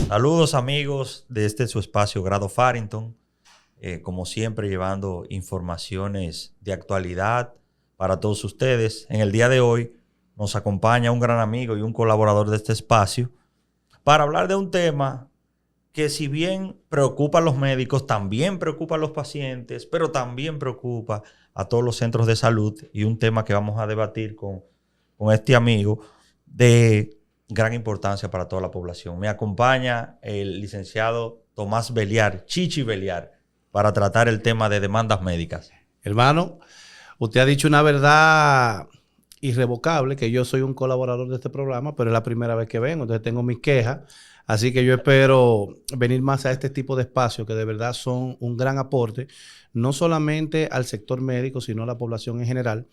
Saludos amigos de su espacio Grado Farrington, como siempre llevando informaciones de actualidad para todos ustedes. En el día de hoy nos acompaña un gran amigo y un colaborador de este espacio para hablar de un tema que, si bien preocupa a los médicos, también preocupa a los pacientes, pero también preocupa a todos los centros de salud, y un tema que vamos a debatir con este amigo de gran importancia para toda la población. Me acompaña el licenciado Tomás Beliar, Chichi Beliar, para tratar el tema de demandas médicas. Hermano, usted ha dicho una verdad irrevocable, que yo soy un colaborador de este programa, pero es la primera vez que vengo, entonces tengo mis quejas. Así que yo espero venir más a este tipo de espacios que de verdad son un gran aporte, no solamente al sector médico, sino a la población en general,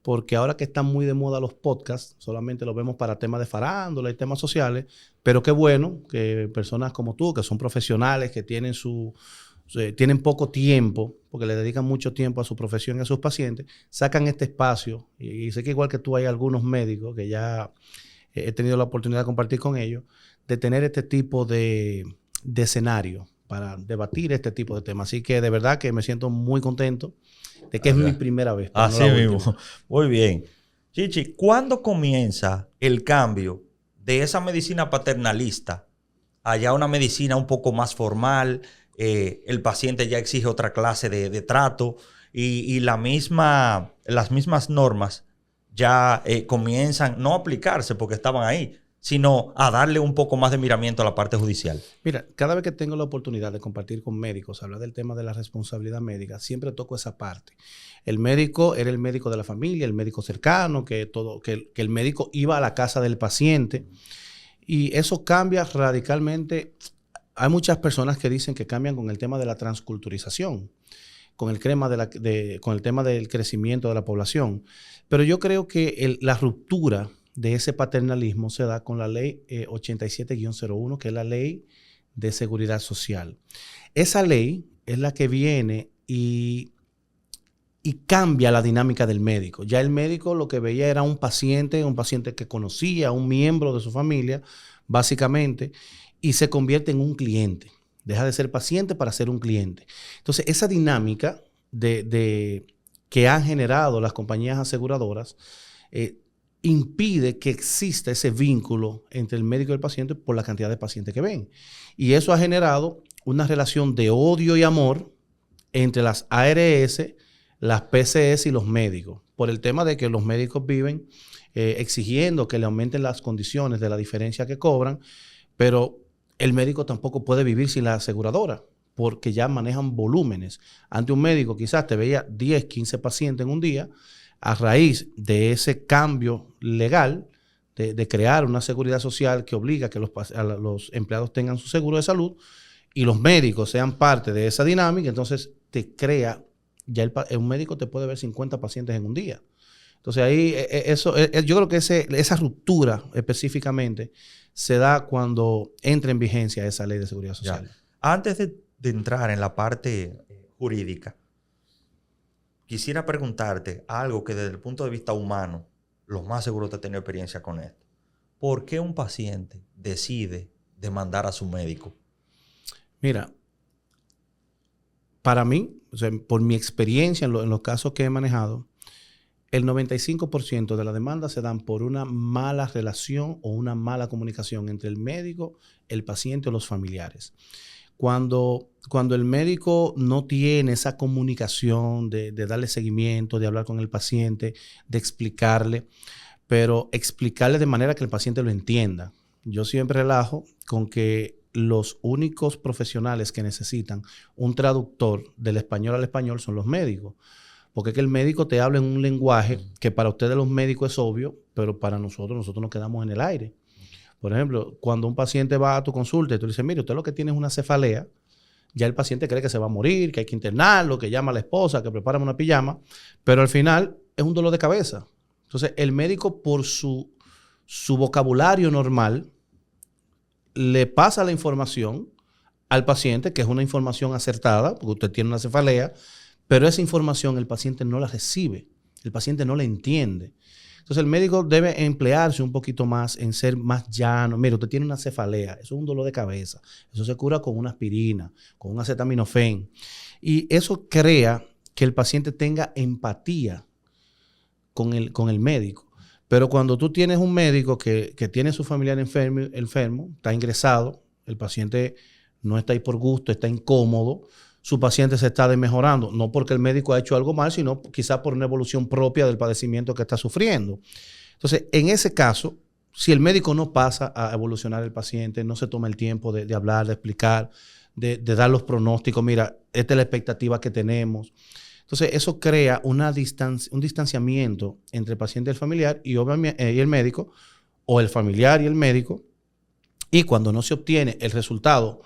porque ahora que están muy de moda los podcasts, solamente los vemos para temas de farándula y temas sociales, pero qué bueno que personas como tú, que son profesionales, que tienen tienen poco tiempo, porque le dedican mucho tiempo a su profesión y a sus pacientes, sacan este espacio. Y sé que igual que tú hay algunos médicos que ya he tenido la oportunidad de compartir con ellos, de tener este tipo de escenario para debatir este tipo de temas. Así que de verdad que me siento muy contento de que es mi primera vez. Así mismo. Muy bien. Chichi, ¿cuándo comienza el cambio de esa medicina paternalista allá una medicina un poco más formal? El paciente ya exige otra clase de trato y las mismas normas ya comienzan no a aplicarse porque estaban ahí, sino a darle un poco más de miramiento a la parte judicial. Mira, cada vez que tengo la oportunidad de compartir con médicos, hablar del tema de la responsabilidad médica, siempre toco esa parte. El médico era el médico de la familia, el médico cercano, que el médico iba a la casa del paciente, y eso cambia radicalmente. Hay muchas personas que dicen que cambian con el tema de la transculturización, con el tema del crecimiento de la población, pero yo creo que la ruptura de ese paternalismo se da con la ley 87-01, que es la ley de seguridad social. Esa ley es la que viene y cambia la dinámica del médico. Ya el médico lo que veía era un paciente que conocía, un miembro de su familia, básicamente, y se convierte en un cliente. Deja de ser paciente para ser un cliente. Entonces, esa dinámica que han generado las compañías aseguradoras impide que exista ese vínculo entre el médico y el paciente por la cantidad de pacientes que ven. Y eso ha generado una relación de odio y amor entre las ARS, las PCS y los médicos, por el tema de que los médicos viven exigiendo que le aumenten las condiciones de la diferencia que cobran, pero el médico tampoco puede vivir sin la aseguradora, porque ya manejan volúmenes. Ante un médico quizás te veía 10, 15 pacientes en un día. A raíz de ese cambio legal de crear una seguridad social que obliga a que los empleados tengan su seguro de salud y los médicos sean parte de esa dinámica, entonces te crea, ya un médico te puede ver 50 pacientes en un día. Entonces ahí yo creo que esa ruptura específicamente se da cuando entra en vigencia esa ley de seguridad social. Ya. Antes de entrar en la parte jurídica, quisiera preguntarte algo que desde el punto de vista humano, lo más seguro te has tenido experiencia con esto. ¿Por qué un paciente decide demandar a su médico? Mira, para mí, o sea, por mi experiencia en los casos que he manejado, el 95% de las demandas se dan por una mala relación o una mala comunicación entre el médico, el paciente o los familiares. Cuando el médico no tiene esa comunicación de darle seguimiento, de hablar con el paciente, de explicarle, pero explicarle de manera que el paciente lo entienda. Yo siempre relajo con que los únicos profesionales que necesitan un traductor del español al español son los médicos. Porque es que el médico te habla en un lenguaje que para ustedes los médicos es obvio, pero para nosotros nos quedamos en el aire. Por ejemplo, cuando un paciente va a tu consulta y tú le dices, mire, usted lo que tiene es una cefalea, ya el paciente cree que se va a morir, que hay que internarlo, que llama a la esposa, que prepara una pijama, pero al final es un dolor de cabeza. Entonces, el médico, por su vocabulario normal, le pasa la información al paciente, que es una información acertada, porque usted tiene una cefalea, pero esa información el paciente no la recibe, el paciente no la entiende. Entonces el médico debe emplearse un poquito más en ser más llano. Mire, usted tiene una cefalea, eso es un dolor de cabeza. Eso se cura con una aspirina, con un acetaminofén. Y eso crea que el paciente tenga empatía con el médico. Pero cuando tú tienes un médico que tiene su familiar enfermo, está ingresado, el paciente no está ahí por gusto, está incómodo, su paciente se está desmejorando, no porque el médico ha hecho algo mal, sino quizás por una evolución propia del padecimiento que está sufriendo. Entonces, en ese caso, si el médico no pasa a evolucionar el paciente, no se toma el tiempo de hablar, de explicar, de dar los pronósticos, mira, esta es la expectativa que tenemos. Entonces, eso crea un distanciamiento entre el paciente y el familiar y el médico, o el familiar y el médico, y cuando no se obtiene el resultado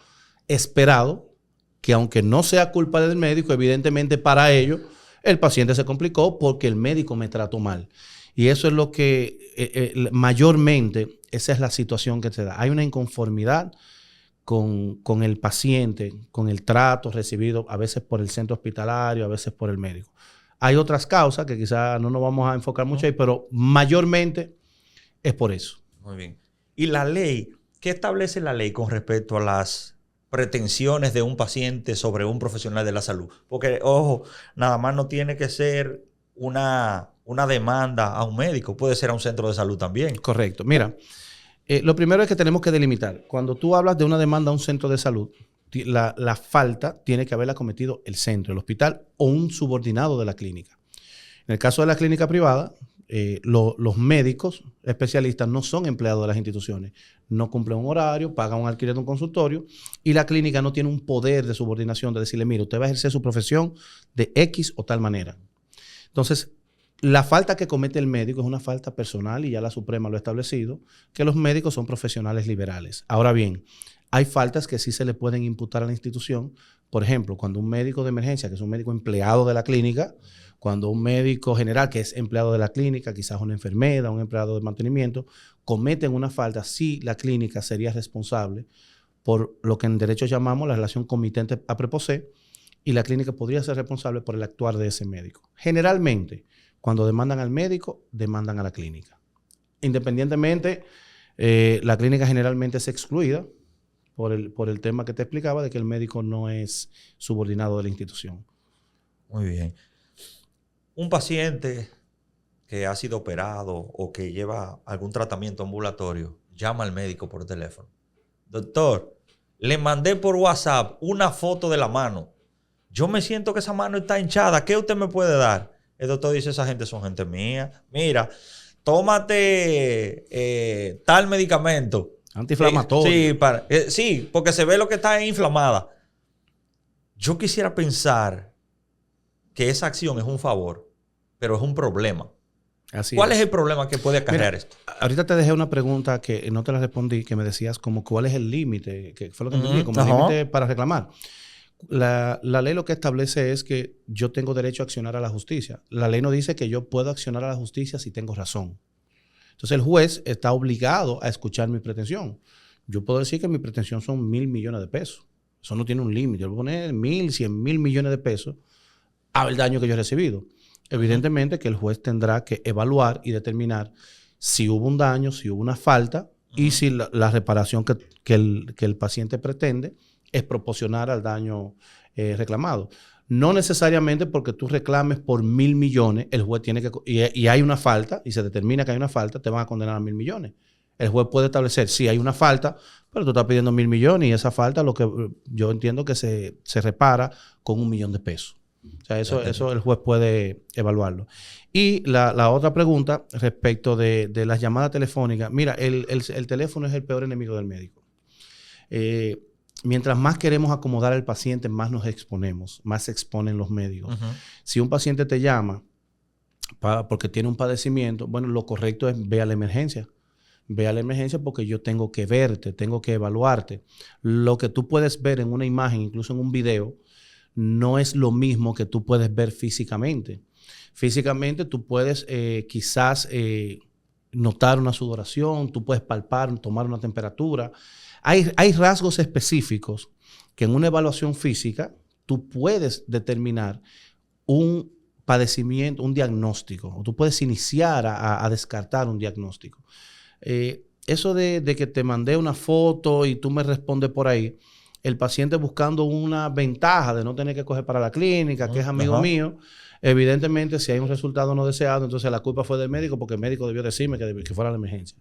esperado, que aunque no sea culpa del médico, evidentemente para ello, el paciente se complicó porque el médico me trató mal. Y eso es lo que mayormente, esa es la situación que se da. Hay una inconformidad con el paciente, con el trato recibido a veces por el centro hospitalario, a veces por el médico. Hay otras causas que quizás no nos vamos a enfocar mucho ahí, pero mayormente es por eso. Muy bien. ¿Y la ley? ¿Qué establece la ley con respecto a las pretensiones de un paciente sobre un profesional de la salud? Porque, ojo, nada más no tiene que ser una demanda a un médico, puede ser a un centro de salud también. Correcto. Mira, lo primero es que tenemos que delimitar. Cuando tú hablas de una demanda a un centro de salud, la falta tiene que haberla cometido el centro, el hospital o un subordinado de la clínica. En el caso de la clínica privada, los médicos especialistas no son empleados de las instituciones, no cumplen un horario, pagan un alquiler de un consultorio y la clínica no tiene un poder de subordinación de decirle, mire, usted va a ejercer su profesión de X o tal manera. Entonces, la falta que comete el médico es una falta personal y ya la Suprema lo ha establecido, que los médicos son profesionales liberales. Ahora bien, hay faltas que sí se le pueden imputar a la institución. Por ejemplo, cuando un médico de emergencia, que es un médico empleado de la clínica, cuando un médico general, que es empleado de la clínica, quizás una enfermera, un empleado de mantenimiento, cometen una falta, sí la clínica sería responsable por lo que en derecho llamamos la relación comitente a preposé, y la clínica podría ser responsable por el actuar de ese médico. Generalmente, cuando demandan al médico, demandan a la clínica. Independientemente, la clínica generalmente es excluida por el tema que te explicaba de que el médico no es subordinado de la institución. Muy bien. Un paciente que ha sido operado o que lleva algún tratamiento ambulatorio, llama al médico por teléfono. Doctor, le mandé por WhatsApp una foto de la mano. Yo me siento que esa mano está hinchada. ¿Qué usted me puede dar? El doctor dice, esa gente son gente mía. Mira, tómate tal medicamento. Antiinflamatorio. Sí, porque se ve lo que está inflamada. Yo quisiera pensar que esa acción es un favor, pero es un problema. ¿Cuál es el problema que puede acarrear esto? Ahorita te dejé una pregunta que no te la respondí, que me decías como cuál es el límite, que fue lo que entendí, como el límite para reclamar. La ley lo que establece es que yo tengo derecho a accionar a la justicia. La ley no dice que yo puedo accionar a la justicia si tengo razón. Entonces el juez está obligado a escuchar mi pretensión. Yo puedo decir que mi pretensión son 1.000 millones de pesos. Eso no tiene un límite. Yo voy a poner 1.000, 100.000 millones de pesos al daño que yo he recibido. Evidentemente que el juez tendrá que evaluar y determinar si hubo un daño, si hubo una falta y si la reparación que el paciente pretende es proporcionar al daño reclamado. No necesariamente porque tú reclames por 1.000 millones, el juez tiene que... Y hay una falta, y se determina que hay una falta, te van a condenar a 1.000 millones. El juez puede establecer, sí, hay una falta, pero tú estás pidiendo 1.000 millones y esa falta, lo que yo entiendo que se repara con 1 millón de pesos. O sea, eso el juez puede evaluarlo. Y la otra pregunta respecto de las llamadas telefónicas. Mira, el teléfono es el peor enemigo del médico. Mientras más queremos acomodar al paciente, más nos exponemos, más se exponen los médicos. Si un paciente te llama porque tiene un padecimiento, bueno, lo correcto es ve a la emergencia. Ve a la emergencia porque yo tengo que verte, tengo que evaluarte. Lo que tú puedes ver en una imagen, incluso en un video, no es lo mismo que tú puedes ver físicamente. Físicamente tú puedes quizás notar una sudoración, tú puedes palpar, tomar una temperatura. Hay rasgos específicos que en una evaluación física tú puedes determinar padecimiento, un diagnóstico, o tú puedes iniciar a descartar un diagnóstico. Eso de que te mandé una foto y tú me respondes por ahí, el paciente buscando una ventaja de no tener que coger para la clínica, que es amigo mío, evidentemente si hay un resultado no deseado, entonces la culpa fue del médico porque el médico debió decirme que fuera la emergencia.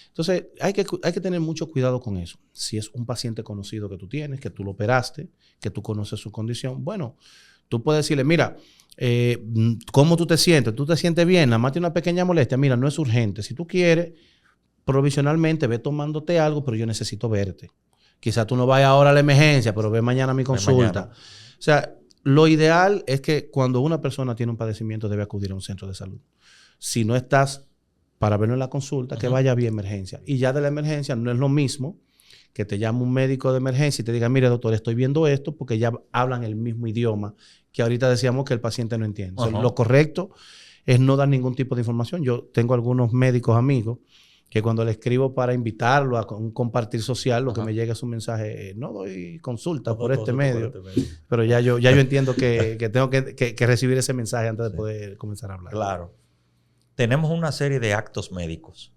Entonces hay que tener mucho cuidado con eso. Si es un paciente conocido que tú tienes, que tú lo operaste, que tú conoces su condición, bueno, tú puedes decirle, mira, ¿cómo tú te sientes? ¿Tú te sientes bien? Nada más tiene una pequeña molestia. Mira, no es urgente. Si tú quieres, provisionalmente ve tomándote algo, pero yo necesito verte. Quizás tú no vayas ahora a la emergencia, pero ve mañana a mi consulta. O sea, lo ideal es que cuando una persona tiene un padecimiento debe acudir a un centro de salud. Si no estás para verlo en la consulta, que vaya vía emergencia. Y ya de la emergencia no es lo mismo que te llame un médico de emergencia y te diga, mire doctor, estoy viendo esto, porque ya hablan el mismo idioma que ahorita decíamos que el paciente no entiende. O sea, lo correcto es no dar ningún tipo de información. Yo tengo algunos médicos amigos que cuando le escribo para invitarlo a un compartir social, lo que me llega es un mensaje, no doy consulta por este medio. Pero ya yo entiendo que tengo que recibir ese mensaje antes de poder comenzar a hablar. Claro. Tenemos una serie de actos médicos.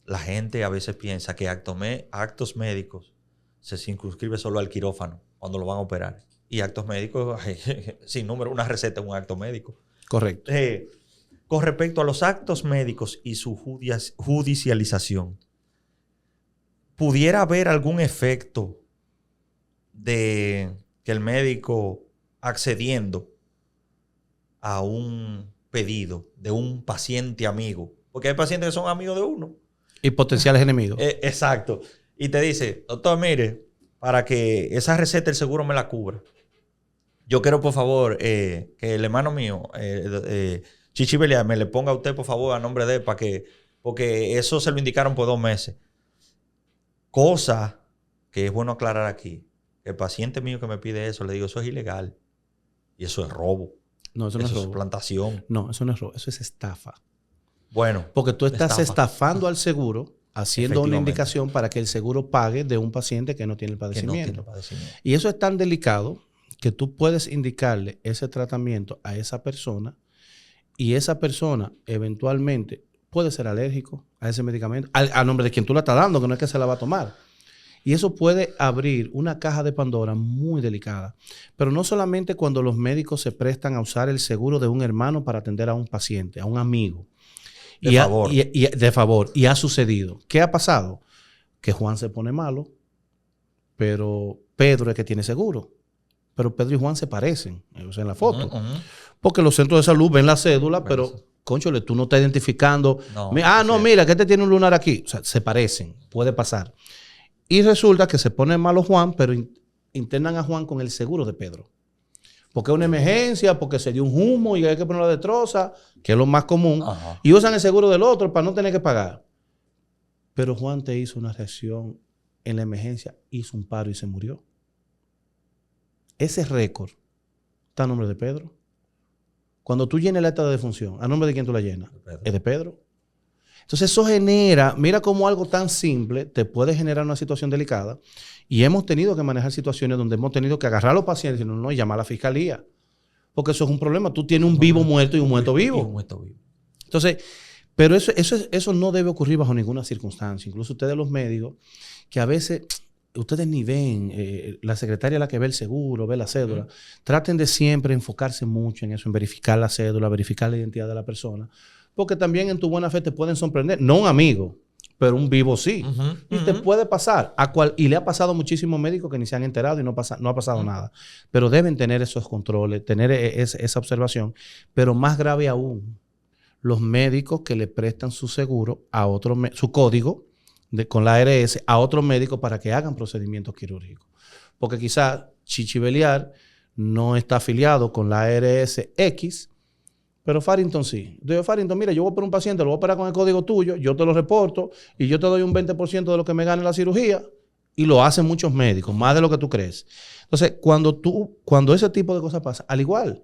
La gente a veces piensa que actos médicos se circunscribe solo al quirófano cuando lo van a operar. Y actos médicos, sin número, una receta es un acto médico. Correcto. Con respecto a los actos médicos y su judicialización, ¿pudiera haber algún efecto de que el médico accediendo a un pedido de un paciente amigo? Porque hay pacientes que son amigos de uno. Y potenciales enemigos. Exacto. Y te dice, doctor, mire, para que esa receta el seguro me la cubra, yo quiero, por favor, que el hermano mío... Chichi Beliar, me le ponga a usted, por favor, a nombre de él, porque eso se lo indicaron por 2 meses. Cosa que es bueno aclarar aquí. El paciente mío que me pide eso, le digo, eso es ilegal. Y eso es robo. No, eso no es robo. Eso es plantación. No, eso no es robo. Eso es estafa. Bueno. Porque tú estás estafando al seguro, haciendo una indicación para que el seguro pague de un paciente que no tiene el padecimiento. Y eso es tan delicado que tú puedes indicarle ese tratamiento a esa persona. Y esa persona eventualmente puede ser alérgico a ese medicamento, a nombre de quien tú la estás dando, que no es que se la va a tomar. Y eso puede abrir una caja de Pandora muy delicada. Pero no solamente cuando los médicos se prestan a usar el seguro de un hermano para atender a un paciente, a un amigo. De favor. Y ha sucedido. ¿Qué ha pasado? Que Juan se pone malo, pero Pedro es que tiene seguro. Pero Pedro y Juan se parecen, o sea, en la foto. Porque los centros de salud ven la cédula, pero, cónchole, tú no estás identificando. No, mira, que este tiene un lunar aquí. O sea, se parecen, puede pasar. Y resulta que se pone malo Juan, pero internan a Juan con el seguro de Pedro. Porque es una emergencia, porque se dio un humo y hay que ponerlo de troza, que es lo más común. Y usan el seguro del otro para no tener que pagar. Pero Juan te hizo una reacción en la emergencia, hizo un paro y se murió. Ese récord está a nombre de Pedro. Cuando tú llenas el acta de defunción, ¿a nombre de quién tú la llenas? Es de Pedro. Entonces eso genera, mira cómo algo tan simple te puede generar una situación delicada. Y hemos tenido que manejar situaciones donde hemos tenido que agarrar a los pacientes y llamar a la fiscalía. Porque eso es un problema. Tú tienes un vivo muerto y un muerto vivo. Entonces, pero eso no debe ocurrir bajo ninguna circunstancia. Incluso ustedes los médicos, que a veces... Ustedes ni ven, la secretaria la que ve el seguro, ve la cédula. Traten de siempre enfocarse mucho en eso, en verificar la cédula, verificar la identidad de la persona. Porque también en tu buena fe te pueden sorprender. No un amigo, pero un vivo sí. Y te puede pasar. Y le ha pasado a muchísimos médicos que ni se han enterado y no ha pasado nada. Pero deben tener esos controles, tener esa observación. Pero más grave aún, los médicos que le prestan su seguro a otro, su código, con la ARS a otros médicos para que hagan procedimientos quirúrgicos. Porque quizás Chichi Beliar no está afiliado con la ARS X, pero Farrington sí. Yo digo, Farrington, mira, yo voy por un paciente, lo voy a operar con el código tuyo, yo te lo reporto y yo te doy un 20% de lo que me gane la cirugía. Y lo hacen muchos médicos, más de lo que tú crees. Entonces, cuando ese tipo de cosas pasa, al igual,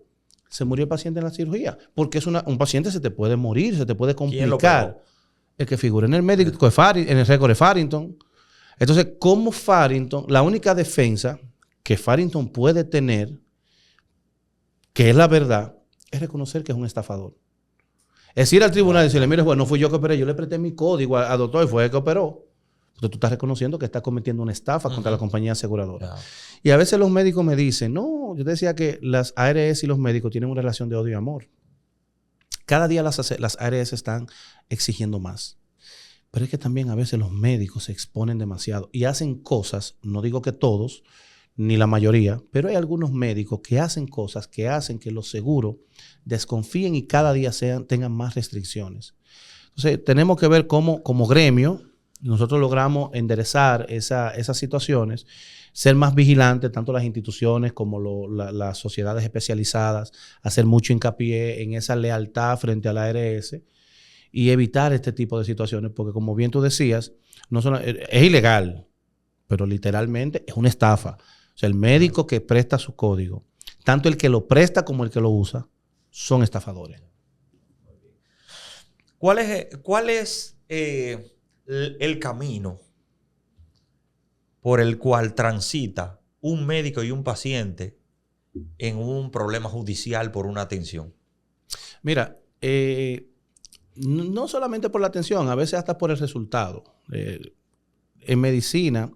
se murió el paciente en la cirugía. Porque un paciente se te puede morir, se te puede complicar. El que figura en el médico, en el récord de Farrington. Entonces, como Farrington, la única defensa que Farrington puede tener, que es la verdad, es reconocer que es un estafador. Es ir al tribunal y decirle, mire, bueno, no fui yo que operé, yo le presté mi código al doctor y fue él que operó. Entonces tú estás reconociendo que estás cometiendo una estafa contra la compañía aseguradora. Y a veces los médicos me dicen, no, yo decía que las ARS y los médicos tienen una relación de odio y amor. Cada día las ARS están exigiendo más. Pero es que también a veces los médicos se exponen demasiado y hacen cosas, no digo que todos, ni la mayoría, pero hay algunos médicos que hacen cosas que hacen que los seguros desconfíen y cada día tengan más restricciones. Entonces, tenemos que ver cómo, como gremio, nosotros logramos enderezar esas situaciones, ser más vigilantes, tanto las instituciones como las sociedades especializadas, hacer mucho hincapié en esa lealtad frente a la ARS y evitar este tipo de situaciones, porque como bien tú decías, es ilegal, pero literalmente es una estafa. O sea, el médico que presta su código, tanto el que lo presta como el que lo usa, son estafadores. ¿Cuál es el camino por el cual transita un médico y un paciente en un problema judicial por una atención? Mira, no solamente por la atención, a veces hasta por el resultado. En medicina,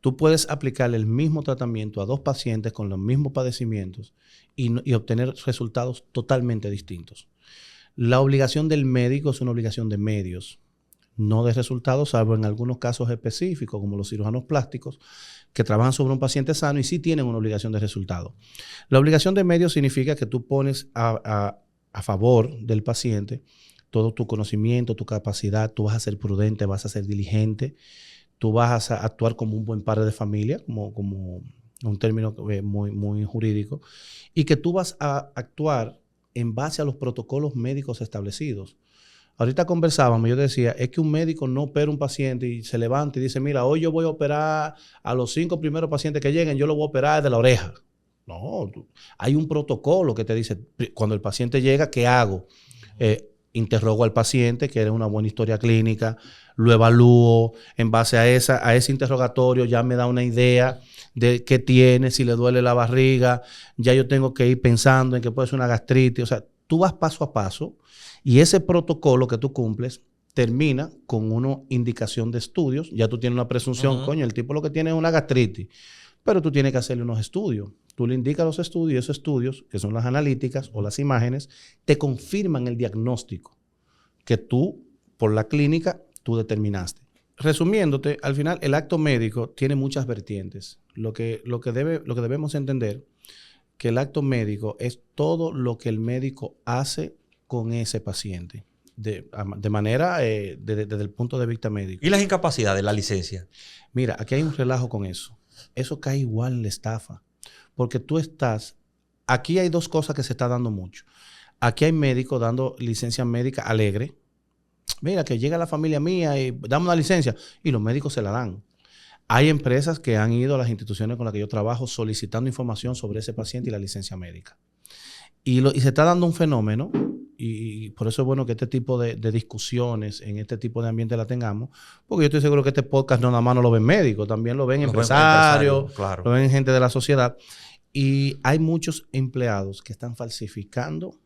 tú puedes aplicarle el mismo tratamiento a dos pacientes con los mismos padecimientos y obtener resultados totalmente distintos. La obligación del médico es una obligación de medios, no de resultados, salvo en algunos casos específicos, como los cirujanos plásticos, que trabajan sobre un paciente sano y sí tienen una obligación de resultado. La obligación de medios significa que tú pones a favor del paciente todo tu conocimiento, tu capacidad, tú vas a ser prudente, vas a ser diligente, tú vas a actuar como un buen padre de familia, como un término muy, muy jurídico, y que tú vas a actuar en base a los protocolos médicos establecidos. Ahorita conversábamos, yo decía, es que un médico no opera un paciente y se levanta y dice, mira, hoy yo voy a operar a los 5 primeros pacientes que lleguen, yo lo voy a operar de la oreja. No, hay un protocolo que te dice, cuando el paciente llega, ¿qué hago? Interrogo al paciente, que era una buena historia clínica, lo evalúo, en base a ese interrogatorio ya me da una idea de qué tiene, si le duele la barriga, ya yo tengo que ir pensando en que puede ser una gastritis. O sea, tú vas paso a paso y ese protocolo que tú cumples termina con una indicación de estudios. Ya tú tienes una presunción, coño, el tipo lo que tiene es una gastritis, pero tú tienes que hacerle unos estudios. Tú le indicas los estudios y esos estudios, que son las analíticas o las imágenes, te confirman el diagnóstico que tú, por la clínica, tú determinaste. Resumiéndote, al final el acto médico tiene muchas vertientes. Lo que debemos entender que el acto médico es todo lo que el médico hace con ese paciente, de manera desde el punto de vista médico. ¿Y las incapacidades, la licencia? Mira, aquí hay un relajo con eso. Eso cae igual en la estafa. Porque aquí hay dos cosas que se está dando mucho. Aquí hay médicos dando licencia médica alegre. Mira, que llega la familia mía y dame una licencia. Y los médicos se la dan. Hay empresas que han ido a las instituciones con las que yo trabajo solicitando información sobre ese paciente y la licencia médica. Y se está dando un fenómeno, y por eso es bueno que este tipo de discusiones en este tipo de ambiente la tengamos, porque yo estoy seguro que este podcast no nada más no lo ven médicos, también lo ven empresarios, claro. Lo ven gente de la sociedad. Y hay muchos empleados que están falsificando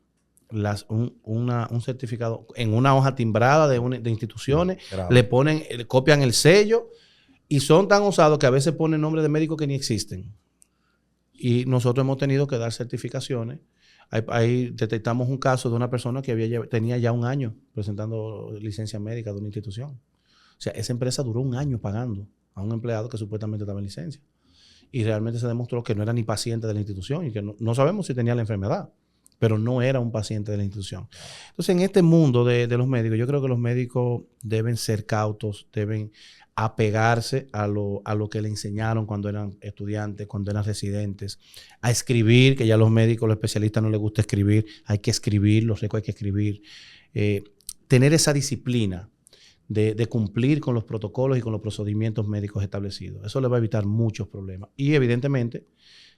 un certificado en una hoja timbrada de instituciones, copian el sello y son tan osados que a veces ponen nombres de médicos que ni existen. Y nosotros hemos tenido que dar certificaciones. Ahí detectamos un caso de una persona que tenía ya un año presentando licencia médica de una institución. O sea, esa empresa duró un año pagando a un empleado que supuestamente estaba en licencia. Y realmente se demostró que no era ni paciente de la institución y que no sabemos si tenía la enfermedad, pero no era un paciente de la institución. Entonces, en este mundo de los médicos, yo creo que los médicos deben ser cautos, deben apegarse a lo que le enseñaron cuando eran estudiantes, cuando eran residentes, a escribir, que ya a los médicos, los especialistas no les gusta escribir, hay que escribir, los ricos hay que escribir. Tener esa disciplina de cumplir con los protocolos y con los procedimientos médicos establecidos. Eso le va a evitar muchos problemas. Y evidentemente,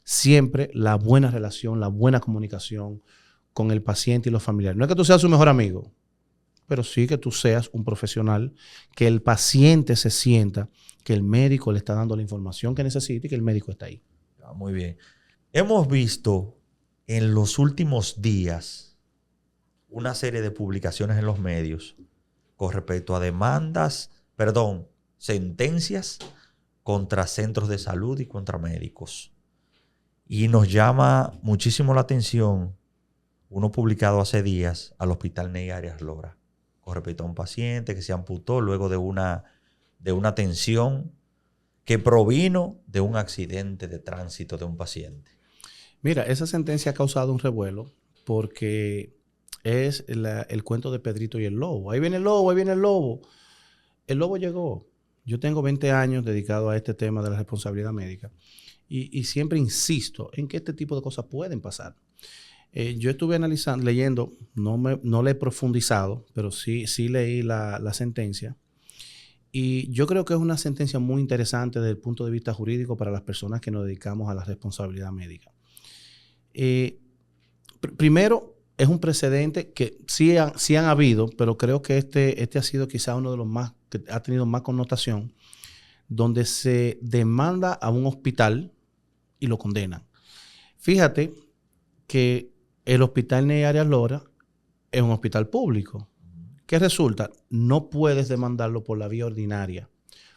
siempre la buena relación, la buena comunicación con el paciente y los familiares. No es que tú seas su mejor amigo, pero sí que tú seas un profesional, que el paciente se sienta que el médico le está dando la información que necesita y que el médico está ahí. Muy bien. Hemos visto en los últimos días una serie de publicaciones en los medios con respecto a sentencias contra centros de salud y contra médicos. Y nos llama muchísimo la atención uno publicado hace días al Hospital Ney Arias Lora con respecto a un paciente que se amputó luego de una tensión que provino de un accidente de tránsito de un paciente. Mira, esa sentencia ha causado un revuelo porque es el cuento de Pedrito y el lobo. Ahí viene el lobo, ahí viene el lobo. El lobo llegó. Yo tengo 20 años dedicado a este tema de la responsabilidad médica y siempre insisto en que este tipo de cosas pueden pasar. Yo estuve leyendo, no le he profundizado, pero sí leí la sentencia. Y yo creo que es una sentencia muy interesante desde el punto de vista jurídico para las personas que nos dedicamos a la responsabilidad médica. Primero, es un precedente que sí han habido, pero creo que este ha sido quizá uno de los más, que ha tenido más connotación, donde se demanda a un hospital y lo condenan. Fíjate que el Hospital Ney Arias Lora es un hospital público. ¿Qué resulta? No puedes demandarlo por la vía ordinaria,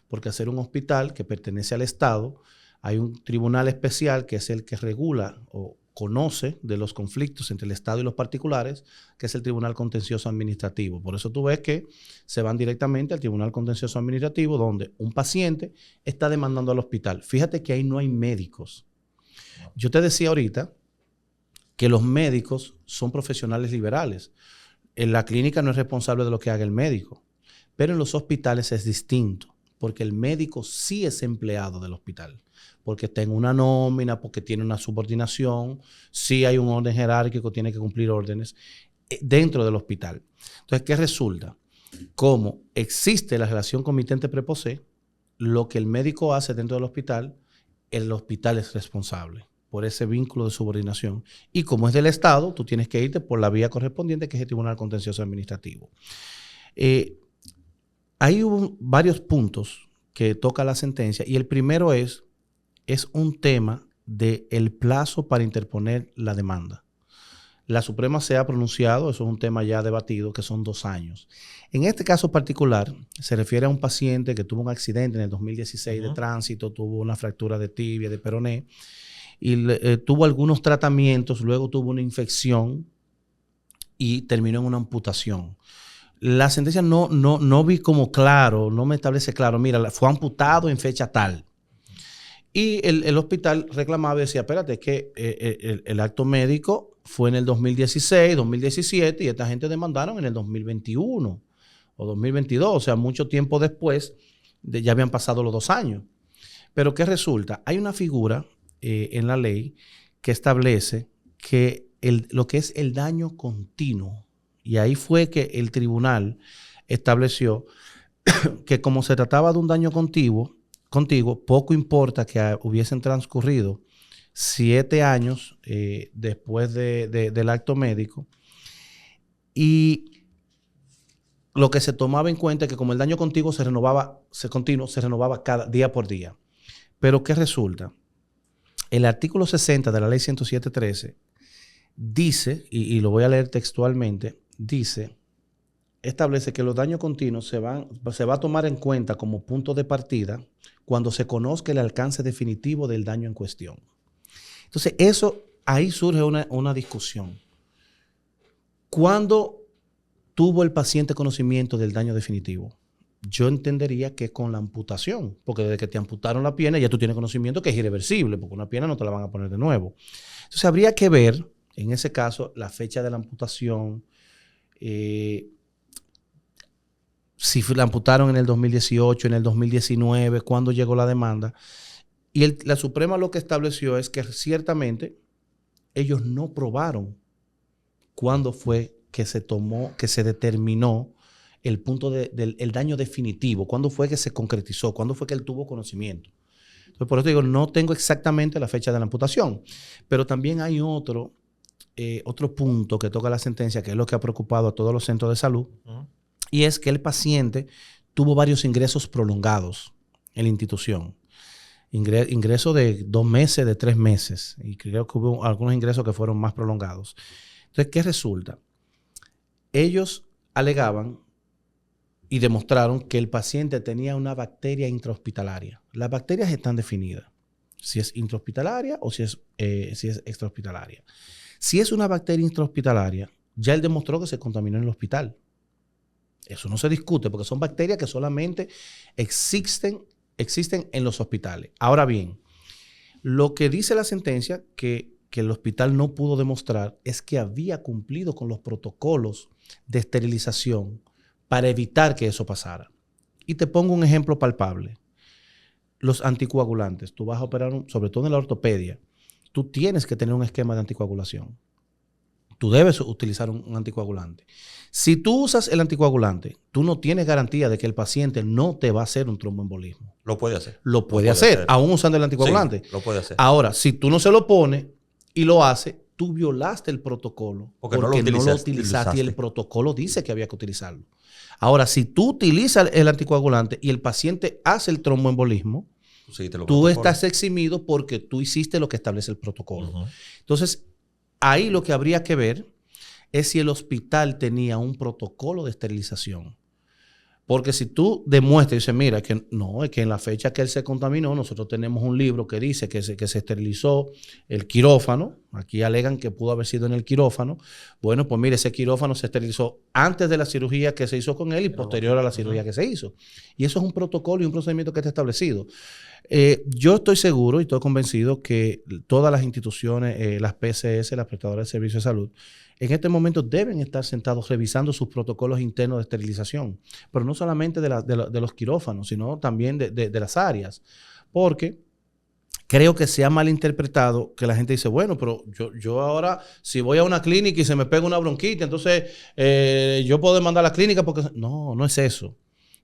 porque al ser un hospital que pertenece al Estado, hay un tribunal especial que es el que regula o conoce de los conflictos entre el Estado y los particulares, que es el Tribunal Contencioso Administrativo. Por eso tú ves que se van directamente al Tribunal Contencioso Administrativo, donde un paciente está demandando al hospital. Fíjate que ahí no hay médicos. Yo te decía ahorita que los médicos son profesionales liberales. En la clínica no es responsable de lo que haga el médico, pero en los hospitales es distinto, porque el médico sí es empleado del hospital, porque está en una nómina, porque tiene una subordinación, sí hay un orden jerárquico, tiene que cumplir órdenes dentro del hospital. Entonces, ¿qué resulta? Como existe la relación comitente-preposé, lo que el médico hace dentro del hospital, el hospital es responsable por ese vínculo de subordinación. Y como es del Estado, tú tienes que irte por la vía correspondiente, que es el Tribunal Contencioso Administrativo. Hay varios puntos que toca la sentencia, y el primero es un tema del plazo para interponer la demanda. La Suprema se ha pronunciado, eso es un tema ya debatido, que son 2 años. En este caso particular, se refiere a un paciente que tuvo un accidente en el 2016 de tránsito, tuvo una fractura de tibia, de peroné, y tuvo algunos tratamientos, luego tuvo una infección y terminó en una amputación. La sentencia no vi como claro, no me establece claro, mira, fue amputado en fecha tal. Y el hospital reclamaba y decía, espérate, es que el acto médico fue en el 2016, 2017 y esta gente demandaron en el 2021 o 2022, o sea, mucho tiempo después, ya habían pasado los 2 años. Pero ¿qué resulta? Hay una figura en la ley que establece que lo que es el daño continuo, y ahí fue que el tribunal estableció que como se trataba de un daño contiguo, poco importa que hubiesen transcurrido 7 años después del acto médico, y lo que se tomaba en cuenta es que como el daño continuo se renovaba cada día por día. Pero ¿qué resulta? El artículo 60 de la ley 107.13 dice, y lo voy a leer textualmente, establece que los daños continuos se va a tomar en cuenta como punto de partida cuando se conozca el alcance definitivo del daño en cuestión. Entonces, ahí surge una discusión. ¿Cuándo tuvo el paciente conocimiento del daño definitivo? Yo entendería que con la amputación, porque desde que te amputaron la pierna ya tú tienes conocimiento que es irreversible, porque una pierna no te la van a poner de nuevo. Entonces, habría que ver, en ese caso, la fecha de la amputación, si la amputaron en el 2018, en el 2019, cuándo llegó la demanda. Y la Suprema lo que estableció es que ciertamente ellos no probaron cuándo fue que se determinó el punto del daño definitivo, cuándo fue que se concretizó, cuándo fue que él tuvo conocimiento. Entonces, por eso digo, no tengo exactamente la fecha de la amputación, pero también hay otro punto que toca la sentencia, que es lo que ha preocupado a todos los centros de salud, y es que el paciente tuvo varios ingresos prolongados en la institución. ingresos de 2 meses, de 3 meses. Y creo que hubo algunos ingresos que fueron más prolongados. Entonces, ¿qué resulta? Ellos alegaban y demostraron que el paciente tenía una bacteria intrahospitalaria. Las bacterias están definidas, si es intrahospitalaria o si es extrahospitalaria. Si es una bacteria intrahospitalaria, ya él demostró que se contaminó en el hospital. Eso no se discute porque son bacterias que solamente existen en los hospitales. Ahora bien, lo que dice la sentencia que el hospital no pudo demostrar es que había cumplido con los protocolos de esterilización para evitar que eso pasara. Y te pongo un ejemplo palpable. Los anticoagulantes. Tú vas a operar, sobre todo en la ortopedia, tú tienes que tener un esquema de anticoagulación. Tú debes utilizar un anticoagulante. Si tú usas el anticoagulante, tú no tienes garantía de que el paciente no te va a hacer un tromboembolismo. Lo puede hacer. Lo puede hacer, aún usando el anticoagulante. Sí, lo puede hacer. Ahora, si tú no se lo pones y lo haces, tú violaste el protocolo porque no lo utilizaste y el protocolo dice que había que utilizarlo. Ahora, si tú utilizas el anticoagulante y el paciente hace el tromboembolismo, tú estás eximido porque tú hiciste lo que establece el protocolo. Entonces, ahí lo que habría que ver es si el hospital tenía un protocolo de esterilización. Porque si tú demuestras y dices, mira, que no, es que en la fecha que él se contaminó, nosotros tenemos un libro que dice que se esterilizó el quirófano. Aquí alegan que pudo haber sido en el quirófano. Bueno, pues mire, ese quirófano se esterilizó antes de la cirugía que se hizo con él y posterior a la cirugía que se hizo. Y eso es un protocolo y un procedimiento que está establecido. Yo estoy seguro y estoy convencido que todas las instituciones, las PCS, las prestadoras de servicios de salud, en este momento deben estar sentados revisando sus protocolos internos de esterilización, pero no solamente de los quirófanos, sino también de las áreas, porque creo que se ha malinterpretado que la gente dice, bueno, pero yo ahora si voy a una clínica y se me pega una bronquitis, entonces yo puedo demandar a la clínica porque... No es eso.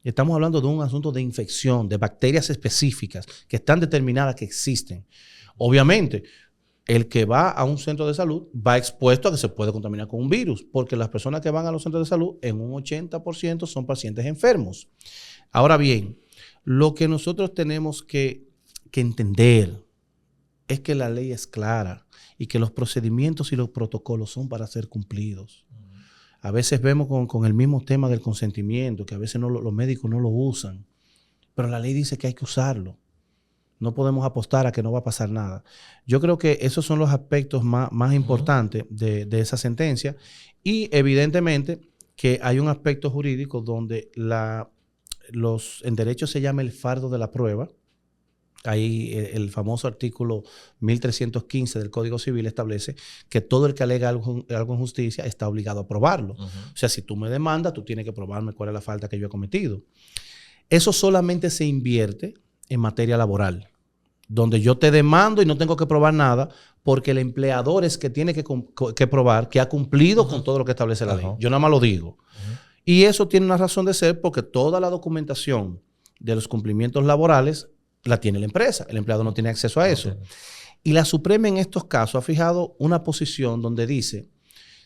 Estamos hablando de un asunto de infección, de bacterias específicas que están determinadas que existen. Obviamente, el que va a un centro de salud va expuesto a que se puede contaminar con un virus, porque las personas que van a los centros de salud en un 80% son pacientes enfermos. Ahora bien, lo que nosotros tenemos que entender es que la ley es clara y que los procedimientos y los protocolos son para ser cumplidos. A veces vemos con el mismo tema del consentimiento, que a veces los médicos no lo usan, pero la ley dice que hay que usarlo. No podemos apostar a que no va a pasar nada. Yo creo que esos son los aspectos más importantes de esa sentencia y evidentemente que hay un aspecto jurídico donde en derecho se llama el fardo de la prueba. Ahí el famoso artículo 1315 del Código Civil establece que todo el que alega algo en justicia está obligado a probarlo. O sea, si tú me demandas, tú tienes que probarme cuál es la falta que yo he cometido. Eso solamente se invierte en materia laboral, donde yo te demando y no tengo que probar nada porque el empleador es que tiene que probar que ha cumplido con todo lo que establece la ley. Yo nada más lo digo. Y eso tiene una razón de ser porque toda la documentación de los cumplimientos laborales la tiene la empresa. El empleado no tiene acceso a eso. Y la Suprema en estos casos ha fijado una posición donde dice,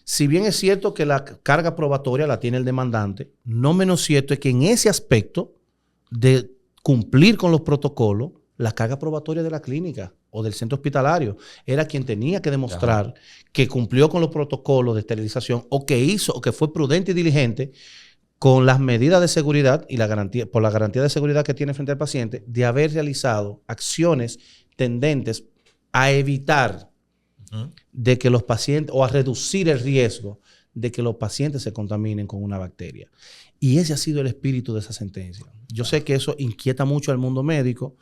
si bien es cierto que la carga probatoria la tiene el demandante, no menos cierto es que en ese aspecto de cumplir con los protocolos, la carga probatoria de la clínica o del centro hospitalario era quien tenía que demostrar que cumplió con los protocolos de esterilización o que hizo o que fue prudente y diligente con las medidas de seguridad y por la garantía de seguridad que tiene frente al paciente, de haber realizado acciones tendentes a evitar de que los pacientes, o a reducir el riesgo de que los pacientes se contaminen con una bacteria. Y ese ha sido el espíritu de esa sentencia. Yo sé que eso inquieta mucho al mundo médico.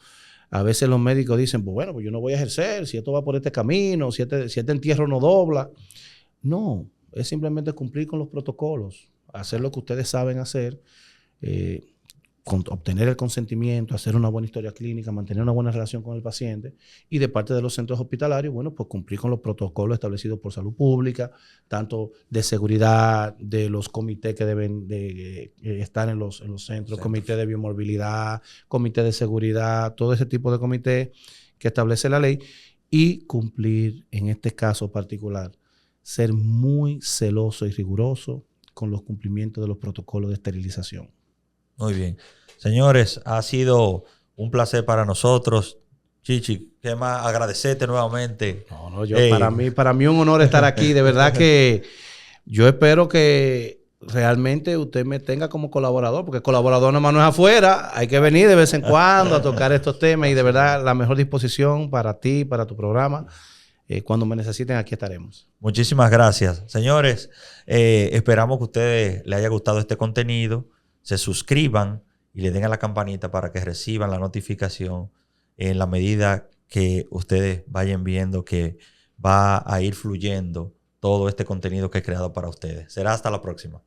A veces los médicos dicen, pues bueno, pues yo no voy a ejercer, si esto va por este camino, si este entierro no dobla. No, es simplemente cumplir con los protocolos, hacer lo que ustedes saben hacer, obtener el consentimiento, hacer una buena historia clínica, mantener una buena relación con el paciente y de parte de los centros hospitalarios, bueno, pues cumplir con los protocolos establecidos por salud pública, tanto de seguridad, de los comités que deben de estar en los centros, comité de biomorbilidad, comité de seguridad, todo ese tipo de comité que establece la ley y cumplir en este caso particular, ser muy celoso y riguroso con los cumplimientos de los protocolos de esterilización. Muy bien. Señores, ha sido un placer para nosotros Chichi, ¿qué más? Agradecerte nuevamente. No, para mí un honor estar aquí. De verdad que yo espero que realmente usted me tenga como colaborador, porque colaborador nomás no es afuera. Hay que venir de vez en cuando a tocar estos temas y de verdad la mejor disposición para ti, para tu programa. Cuando me necesiten, aquí estaremos. Muchísimas gracias. Señores, esperamos que a ustedes les haya gustado este contenido. Se suscriban y le den a la campanita para que reciban la notificación en la medida que ustedes vayan viendo que va a ir fluyendo todo este contenido que he creado para ustedes. Será hasta la próxima.